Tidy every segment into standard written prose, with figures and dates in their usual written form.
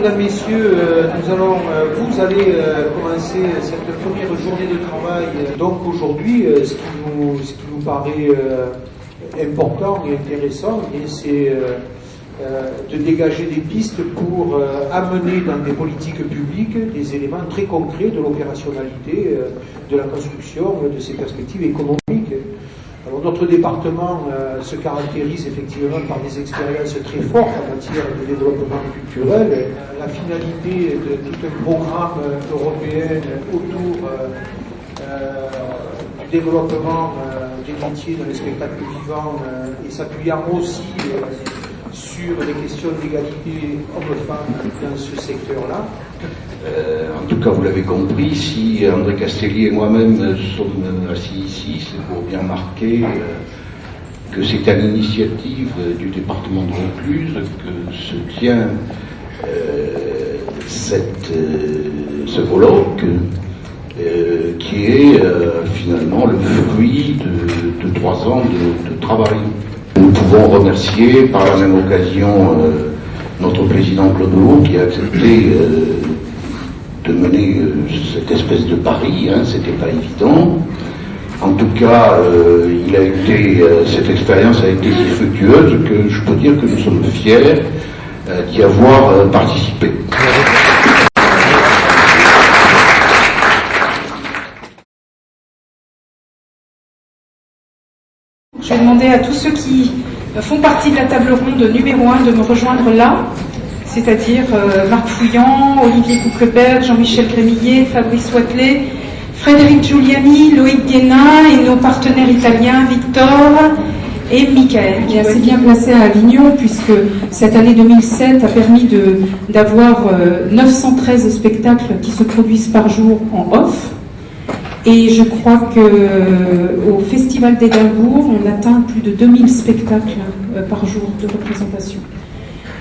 mesdames, messieurs, vous allez commencer cette première journée de travail. Donc aujourd'hui, ce qui nous paraît important et intéressant, c'est de dégager des pistes pour amener dans des politiques publiques des éléments très concrets de l'opérationnalité de la construction de ces perspectives économiques. Alors, notre département se caractérise effectivement par des expériences très fortes en matière de développement culturel. La finalité de tout un programme européen autour du développement des métiers dans les spectacles vivants et s'appuyant aussi sur les questions d'égalité hommes-femmes dans ce secteur-là. En tout cas, vous l'avez compris, si André Castelli et moi-même sommes assis ici, c'est pour bien marquer que c'est à l'initiative du département de Vaucluse que se tient ce colloque qui est finalement le fruit de 3 ans de travail. Nous pouvons remercier par la même occasion notre président Claude Lourd qui a accepté de mener cette espèce de pari, c'était pas évident. En tout cas, cette expérience a été si fructueuse que je peux dire que nous sommes fiers d'y avoir participé. Je vais demander à tous ceux qui font partie de la table ronde numéro 1 de me rejoindre là, c'est-à-dire Marc Fouillant, Olivier Coucleberg, Jean-Michel Grémillet, Fabrice Wathelet, Frédéric Giuliani, Loïc Guénin et nos partenaires italiens Victor et Michael, qui est assez bien placé à Avignon puisque cette année 2007 a permis d'avoir 913 spectacles qui se produisent par jour en off. Et je crois qu'au Festival d'Édimbourg, on atteint plus de 2000 spectacles par jour de représentation.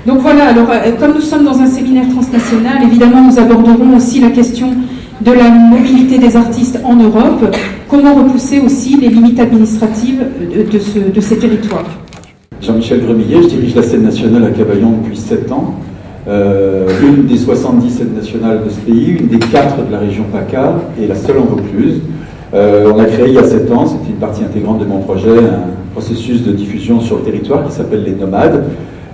Donc voilà, alors comme nous sommes dans un séminaire transnational, évidemment nous aborderons aussi la question de la mobilité des artistes en Europe, comment repousser aussi les limites administratives de ces territoires. Jean-Michel Grémillet, je dirige la scène nationale à Cavaillon depuis 7 ans. Une des 70 scènes nationales de ce pays, une des 4 de la région PACA et la seule en Vaucluse. On a créé il y a 7 ans, c'était une partie intégrante de mon projet, un processus de diffusion sur le territoire qui s'appelle les Nomades.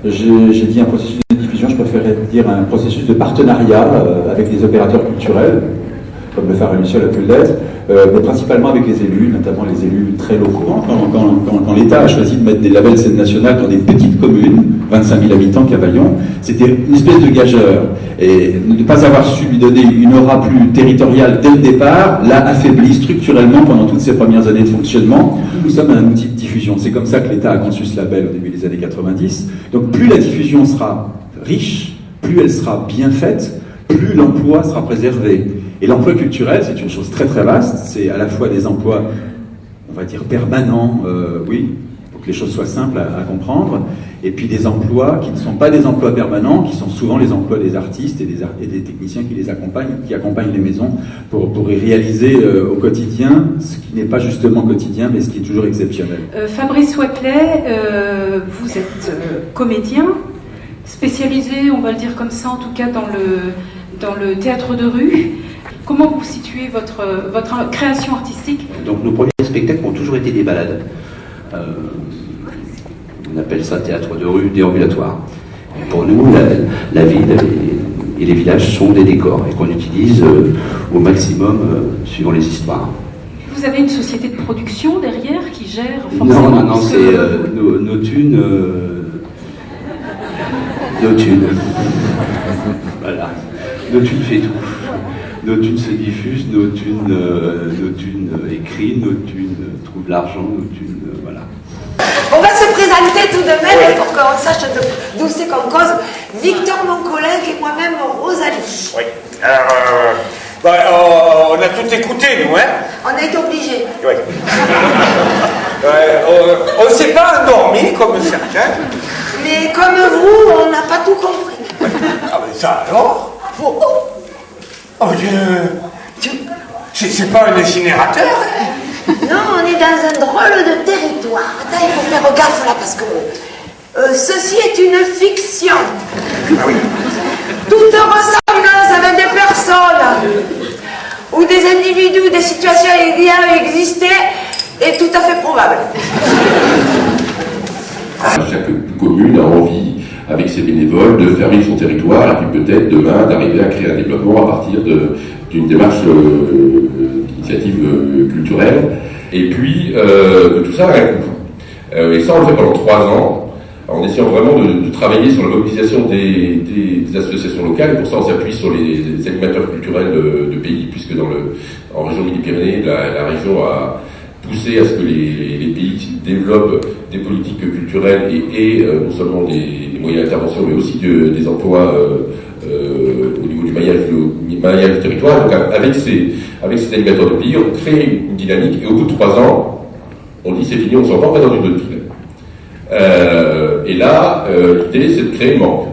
J'ai dit un processus de diffusion, je préférerais dire un processus de partenariat avec des opérateurs culturels, comme le Phare Luciol a pu l'être, mais principalement avec les élus, notamment les élus très locaux. Quand l'État a choisi de mettre des labels scène nationale dans des petites communes, 25 000 habitants, Cavaillon, c'était une espèce de gageur. Et ne pas avoir su lui donner une aura plus territoriale dès le départ l'a affaibli structurellement pendant toutes ces premières années de fonctionnement. Nous sommes un outil de diffusion. C'est comme ça que l'État a conçu ce label au début des années 90. Donc plus la diffusion sera riche, plus elle sera bien faite, plus l'emploi sera préservé. Et l'emploi culturel, c'est une chose très très vaste. C'est à la fois des emplois, on va dire, permanents, oui, pour que les choses soient simples à comprendre, et puis des emplois qui ne sont pas des emplois permanents, qui sont souvent les emplois des artistes et des techniciens qui les accompagnent, qui accompagnent les maisons pour y réaliser au quotidien ce qui n'est pas justement quotidien, mais ce qui est toujours exceptionnel. Fabrice Wathelet, vous êtes comédien, spécialisé, on va le dire comme ça, en tout cas dans le théâtre de rue. Comment vous situez votre création artistique? Donc nos premiers spectacles ont toujours été des balades. On appelle ça théâtre de rue déambulatoire. Et pour nous, la ville et les villages sont des décors et qu'on utilise au maximum suivant les histoires. Vous avez une société de production derrière qui gère forcément? Non, c'est nos thunes. Nos thunes. Voilà. Nos thunes fait tout. Nos thunes se diffusent, nos thunes écrivent, nos thunes trouvent l'argent, nos thunes, voilà. On va se présenter tout de même, pour qu'on sache d'où c'est qu'on cause. Victor, mon collègue, et moi-même, Rosalie. Oui. Alors, on a tout écouté, nous, hein? On a été obligés. Oui. On ne s'est pas endormi, comme certains. Mais comme vous, on n'a pas tout compris. Ah, mais ça alors? Oh Dieu! C'est pas un incinérateur? Non, on est dans un drôle de territoire. Attends, il faut faire gaffe là parce que ceci est une fiction. Ah oui. toute ressemblance avec des personnes ou des individus, des situations ayant existé est tout à fait probable. Chaque commune a envie, avec ses bénévoles, de faire vivre son territoire et puis peut-être demain d'arriver à créer un développement à partir d'une démarche d'initiative culturelle. Et puis, tout ça a un coût. Et ça, on le fait pendant 3 ans, en essayant vraiment de travailler sur la mobilisation des associations locales. Et pour ça, on s'appuie sur les animateurs culturels de pays, puisque en région Midi-Pyrénées, la région a poussé à ce que les pays développent des politiques culturelles et non seulement des moyens d'intervention, mais aussi des emplois au niveau du maillage du territoire. Donc avec ces animateurs de pays, on crée une dynamique et au bout de 3 ans, on dit c'est fini, on s'en va, on va dans une autre ville. Et là, l'idée c'est de créer une banque.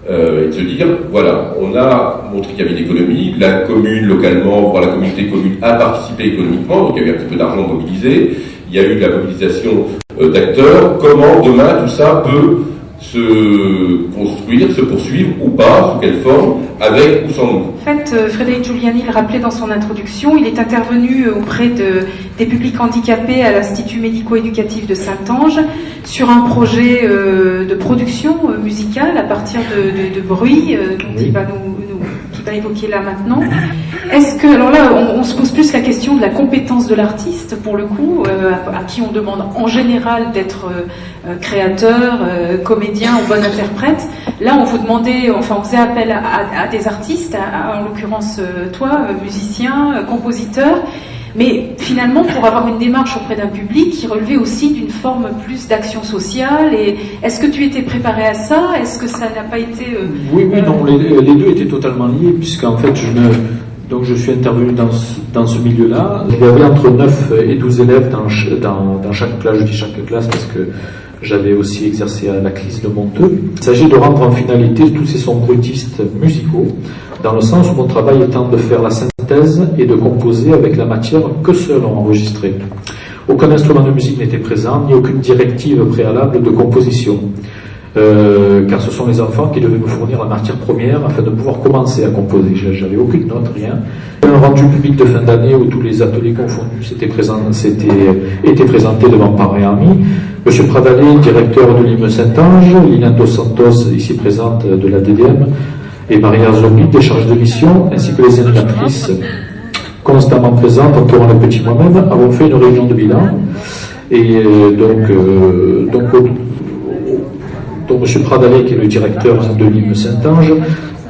Et de se dire, voilà, on a montré qu'il y avait une économie, la commune localement, voire la communauté commune a participé économiquement, donc il y a eu un petit peu d'argent mobilisé, il y a eu de la mobilisation d'acteurs, comment demain tout ça peut se construire, se poursuivre ou pas, sous quelle forme, avec ou sans nous. En fait, Frédéric Giuliani le rappelait dans son introduction, il est intervenu auprès des publics handicapés à l'Institut médico-éducatif de Saint-Ange sur un projet de production musicale à partir de bruit dont il va qu'il va évoquer là maintenant. Est-ce que, alors là, on se pose plus la question de la compétence de l'artiste, pour le coup, à qui on demande en général d'être créateur, comédien ou bon interprète. Là, on vous demandait, enfin, on faisait appel à des artistes, en l'occurrence toi, musicien, compositeur, mais finalement pour avoir une démarche auprès d'un public qui relevait aussi d'une forme plus d'action sociale. Et est-ce que tu étais préparé à ça? Est-ce que ça n'a pas été Oui, non, les deux étaient totalement liés, puisqu'en fait donc je suis intervenu dans ce milieu-là. Il y avait entre 9 et 12 élèves dans chaque classe. Je dis chaque classe parce que j'avais aussi exercé à la CLIS de Monteux. Il s'agit de rendre en finalité tous ces sons bruitistes musicaux, dans le sens où mon travail étant de faire la synthèse et de composer avec la matière que seuls ont enregistré. Aucun instrument de musique n'était présent, ni aucune directive préalable de composition. Car ce sont les enfants qui devaient me fournir la matière première afin de pouvoir commencer à composer. J'avais aucune note, rien. Un rendu public de fin d'année où tous les ateliers confondus étaient présentés devant parents et amis. Monsieur Pradalé, directeur de l'IME Saint-Ange, Lina Dos Santos, ici présente de la DDM, et Maria Zorbi, des charges de mission, ainsi que les animatrices constamment présentes, entourant le petit moi-même, avons fait une réunion de bilan. Et donc M. Pradalé, qui est le directeur de l'IME Saint-Ange,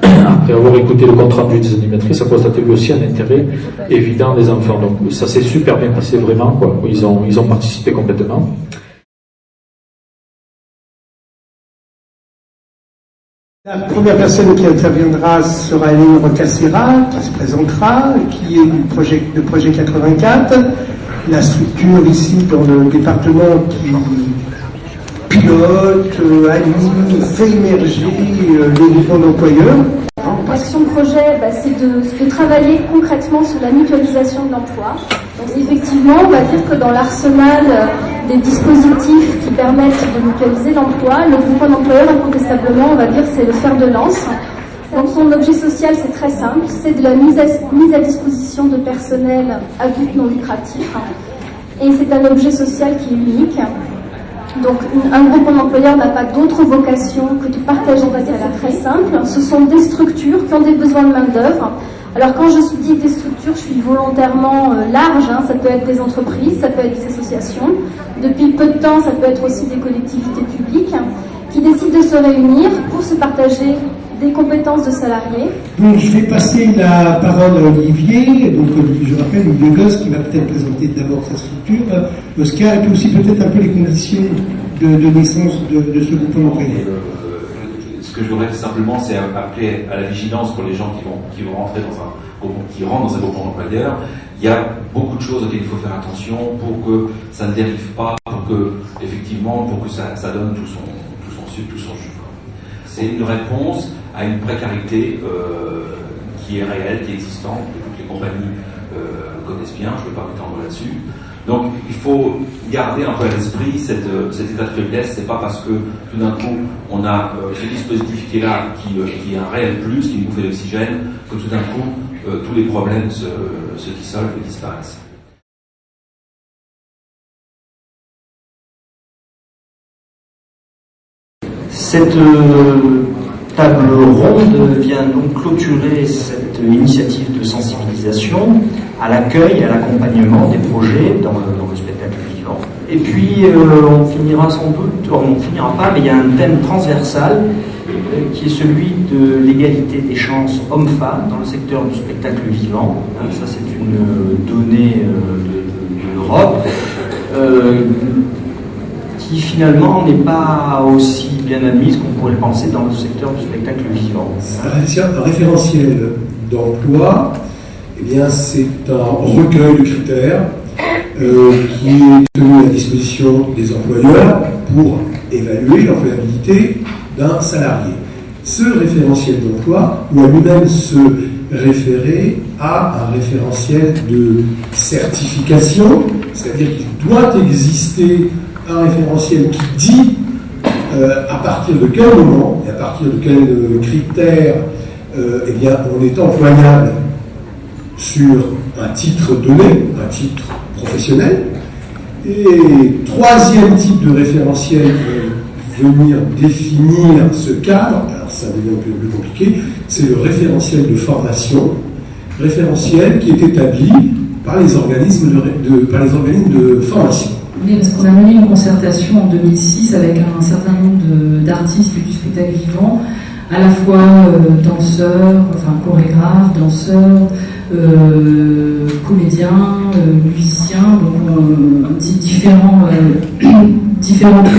après avoir écouté le compte-rendu des animatrices, a constaté lui aussi un intérêt évident des enfants. Donc ça s'est super bien passé, vraiment, quoi. Ils ont participé complètement. La première personne qui interviendra sera Hélène Rocassera, qui se présentera, qui est de projet 84, la structure ici dans le département qui pilote, anime, fait émerger les groupements d'employeurs. L'action projet, c'est de travailler concrètement sur la mutualisation de l'emploi. Donc effectivement, on va dire que dans l'arsenal des dispositifs qui permettent de mutualiser l'emploi, le groupement d'employeurs, incontestablement, on va dire, c'est le fer de lance. Donc son objet social, c'est très simple, c'est de la mise à disposition de personnel à but non lucratif. Et c'est un objet social qui est unique. Donc un groupement d'employeurs n'a pas d'autre vocation que de partager des salaires très simples. Ce sont des structures qui ont des besoins de main-d'œuvre. Alors quand je dis des structures, je suis volontairement large, ça peut être des entreprises, ça peut être des associations. Depuis peu de temps, ça peut être aussi des collectivités publiques qui décident de se réunir pour se partager des compétences de salariés. Donc je vais passer la parole à Olivier, donc je rappelle Olivier Gosse qui va peut-être présenter d'abord sa structure, Oscar, et puis aussi peut-être un peu les conditions de naissance de ce groupement d'employeurs. Ce que je voudrais simplement, c'est appeler à la vigilance pour les gens qui vont rentrer qui rentrent dans un groupement d'employeurs. Il y a beaucoup de choses auxquelles il faut faire attention pour que ça ne dérive pas, pour que ça donne tout son jus. C'est une réponse à une précarité qui est réelle, qui est existante, de toutes les compagnies connaissent bien, je ne vais pas m'étendre là-dessus. Donc il faut garder un peu à l'esprit cet état de faiblesse. C'est pas parce que tout d'un coup on a ce dispositif qui est là, qui est un réel plus, qui est une bouffée d'oxygène, que tout d'un coup tous les problèmes se dissolvent et disparaissent. Cette table ronde vient donc clôturer cette initiative de sensibilisation à l'accueil et à l'accompagnement des projets dans le spectacle vivant. Et puis on finira sans doute, on ne finira pas, mais il y a un thème transversal qui est celui de l'égalité des chances hommes-femmes dans le secteur du spectacle vivant. Ça c'est une donnée de l'Europe. Qui finalement n'est pas aussi bien admise qu'on pourrait le penser dans le secteur du spectacle vivant. Un référentiel d'emploi, eh bien, c'est un recueil de critères qui est tenu à la disposition des employeurs pour évaluer l'employabilité d'un salarié. Ce référentiel d'emploi doit lui-même se référer à un référentiel de certification, c'est-à-dire qu'il doit exister un référentiel qui dit à partir de quel moment et à partir de quels critères eh bien, on est employable sur un titre donné, un titre professionnel. Et troisième type de référentiel qui va venir définir ce cadre, alors ça devient un peu plus compliqué, c'est le référentiel de formation, référentiel qui est établi par les organismes de formation. Oui, parce qu'on a mené une concertation en 2006 avec un certain nombre d'artistes du spectacle vivant, à la fois danseurs, enfin chorégraphes, danseurs, comédiens, musiciens, donc différents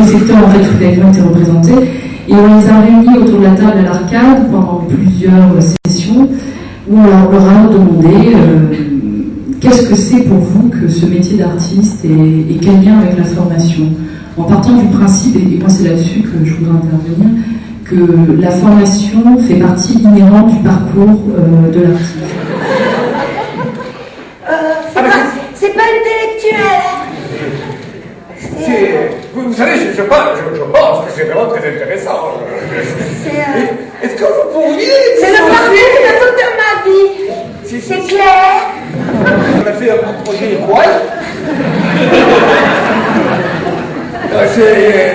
secteurs en fait du spectacle vivant étaient représentés, et on les a réunis autour de la table à l'Arcade pendant plusieurs sessions où on leur a demandé qu'est-ce que c'est pour vous que ce métier d'artiste et quel lien avec la formation? En partant du principe, et moi c'est là-dessus que je voudrais intervenir, que la formation fait partie inhérente du parcours de l'artiste. C'est pas intellectuel. Vous savez, je pense que c'est vraiment très intéressant. Est-ce que vous pourriez... C'est le parcours de toute ma vie. C'est clair. On a fait un projet Roy.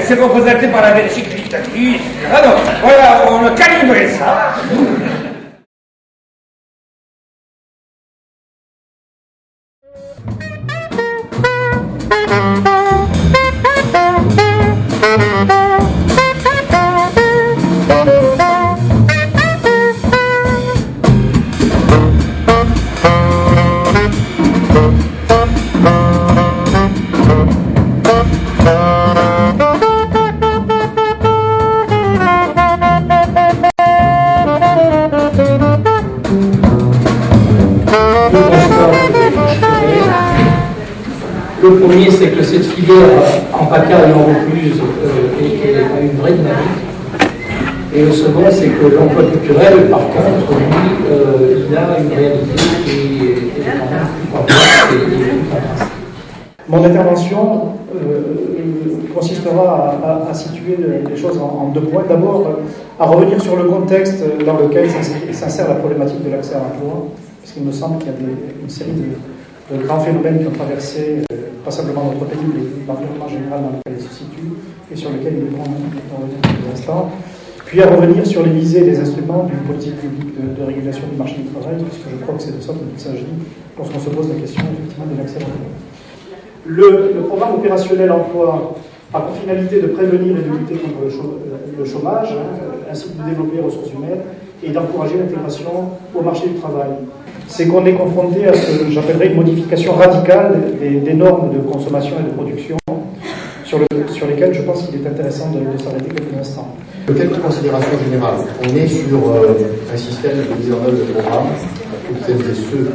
C'est représenté par la Belgique dictatrice. Alors, voilà, on a calibré ça. Le premier, c'est que cette filière en PACA et en Vaucluse a une vraie dynamique. Et le second, c'est que l'emploi culturel, par contre, lui, il a une réalité qui est quand même plus complexe et plus contrastée. Mon intervention consistera à situer les choses en deux points. D'abord, à revenir sur le contexte dans lequel s'insère la problématique de l'accès à l'emploi, parce qu'il me semble qu'il y a une série de grands phénomènes qui ont traversé pas simplement notre pays, mais l'environnement général dans lequel il se situe, et sur lequel il est bon d'en revenir quelques instants. Puis à revenir sur les visées des instruments d'une politique publique de régulation du marché du travail, puisque je crois que c'est de ça dont il s'agit lorsqu'on se pose la question effectivement de l'accès à l'emploi. Le programme opérationnel emploi a pour finalité de prévenir et de lutter contre le chômage, ainsi que de développer les ressources humaines et d'encourager l'intégration au marché du travail. C'est qu'on est confronté à ce que j'appellerais une modification radicale des normes de consommation et de production sur lesquelles je pense qu'il est intéressant de s'arrêter quelques instants. Quelques considérations générales. On est sur un système de mise en œuvre de programmes. Toutes celles et ceux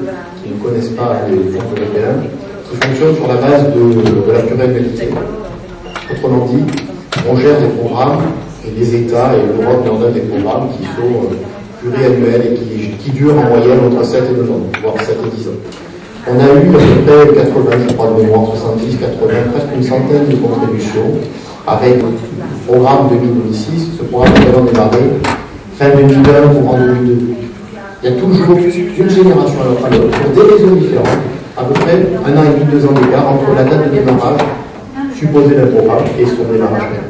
qui ne connaissent pas les fonds européens, qui fonctionne sur la base de la pluralité. Autrement dit, on gère des programmes et les États et l'Europe met en œuvre des programmes qui sont pluriannuelle et qui dure en moyenne entre 7 et 9 ans, voire 7 et 10 ans. On a eu à peu près 80, je crois de mémoire, 70, 80, presque une centaine de contributions avec le programme 2006. Ce programme est vraiment démarré fin 2001 ou en 2002. Il y a toujours, d'une génération à l'autre, pour des raisons différentes, à peu près 1 an et demi, 2 ans d'écart entre la date de démarrage supposée d'un programme et son démarrage réel.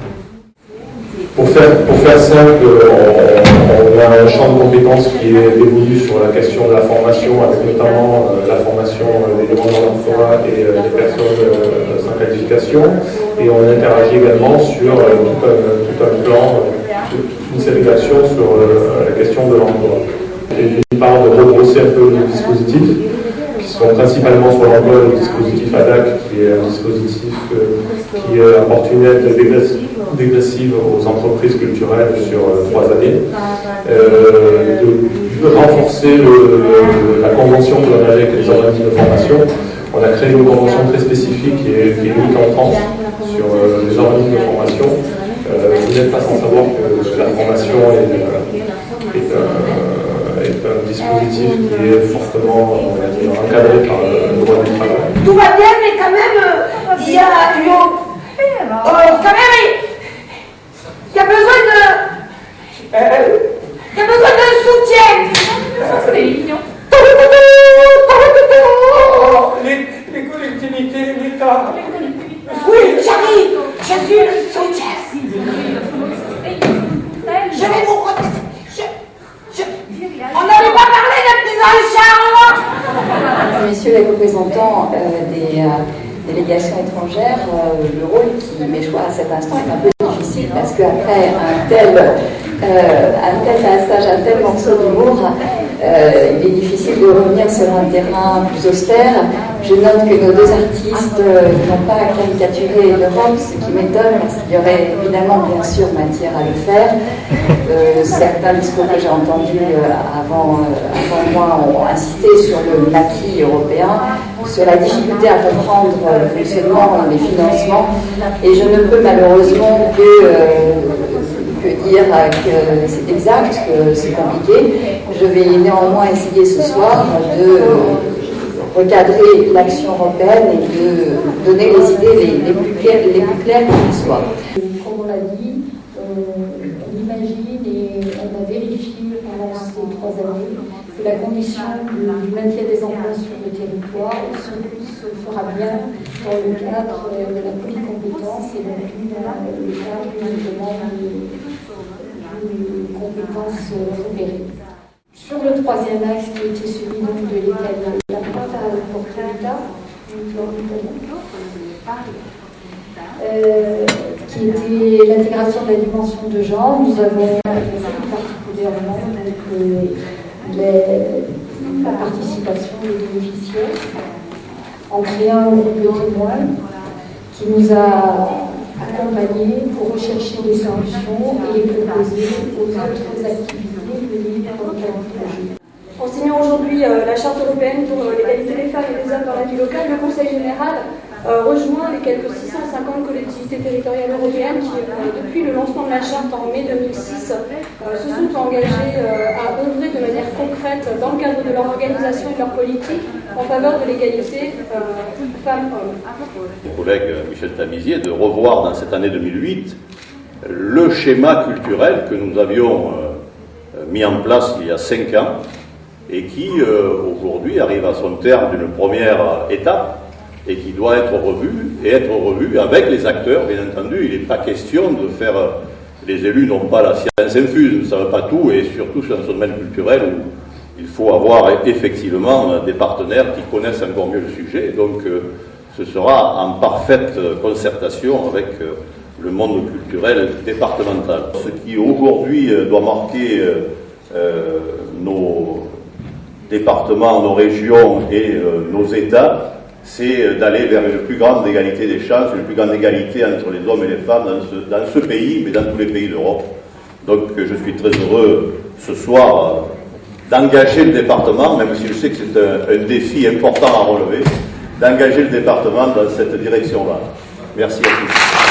Pour faire simple, on a un champ de compétences qui est dévolu sur la question de la formation, avec notamment la formation des demandeurs d'emploi et des personnes sans qualification. Et on interagit également sur tout un plan, toute une série d'actions sur la question de l'emploi. Et d'une part, de rebrosser un peu les dispositifs, qui sont principalement sur l'emploi, le dispositif ADAC, qui est un dispositif qui apporte une aide dégressive aux entreprises culturelles sur 3 années, de renforcer la convention que l'on avait avec les organismes de formation. On a créé une convention très spécifique qui est unique en France sur les organismes de formation. Vous n'êtes pas sans savoir que la formation est un dispositif qui est fortement, on va dire, encadré par le droit du travail. Tout va bien, mais quand même, il y a besoin de soutien. C'est mignon. Les collectivités, l'État. Oui, j'arrive. Je suis le soutien. Je vais vous protéger. On n'avait pas parlé de prise en charge. Messieurs les représentants des délégations étrangères, le rôle qui m'est choisi à cet instant est un peu difficile parce qu'après un tel passage, un tel morceau d'humour, il est difficile de revenir sur un terrain plus austère. Je note que nos deux artistes n'ont pas caricaturer l'Europe, ce qui m'étonne parce qu'il y aurait évidemment bien sûr matière à le faire. Certains discours que j'ai entendus avant moi ont insisté sur le maquis européen, sur la difficulté à comprendre le fonctionnement des financements, et je ne peux malheureusement que dire que c'est exact, que c'est compliqué. Je vais néanmoins essayer ce soir de recadrer l'action européenne et de donner les idées les plus claires qu'il soit. Comme on l'a dit, on imagine et on a vérifié pendant ces 3 années que la condition du maintien des emplois sur le territoire se fera bien dans le cadre de la polycompétence et non plus dans le cadre uniquement de compétences repérées. Sur le 3e axe qui était celui donc de l'école, la porte à l'État, qui était l'intégration de la dimension de genre, nous avons particulièrement la participation des bénéficiaires en créant un groupe de témoins qui nous a accompagnés pour rechercher des solutions et les proposer aux autres activités menées dans le cadre du projet. Enseignant aujourd'hui la Charte européenne pour l'égalité des femmes et des hommes dans la vie locale, le Conseil général rejoint les quelques 650 collectivités territoriales européennes qui, depuis le lancement de la Charte en mai 2006, se sont engagées à œuvrer de manière concrète dans le cadre de leur organisation et de leur politique en faveur de l'égalité femmes-hommes. Mon collègue Michel Tamizier de revoir dans cette année 2008 le schéma culturel que nous avions mis en place il y a 5 ans et qui aujourd'hui arrive à son terme d'une première étape et qui doit être revu avec les acteurs, bien entendu. Il n'est pas question de faire... Les élus n'ont pas la science infuse, ne savent pas tout, et surtout sur un domaine culturel où il faut avoir effectivement des partenaires qui connaissent encore mieux le sujet. Donc ce sera en parfaite concertation avec le monde culturel départemental. Ce qui aujourd'hui doit marquer nos départements, nos régions et nos États, c'est d'aller vers une plus grande égalité des chances, une plus grande égalité entre les hommes et les femmes dans ce pays, mais dans tous les pays d'Europe. Donc je suis très heureux ce soir d'engager le département, même si je sais que c'est un défi important à relever, d'engager le département dans cette direction-là. Merci à tous.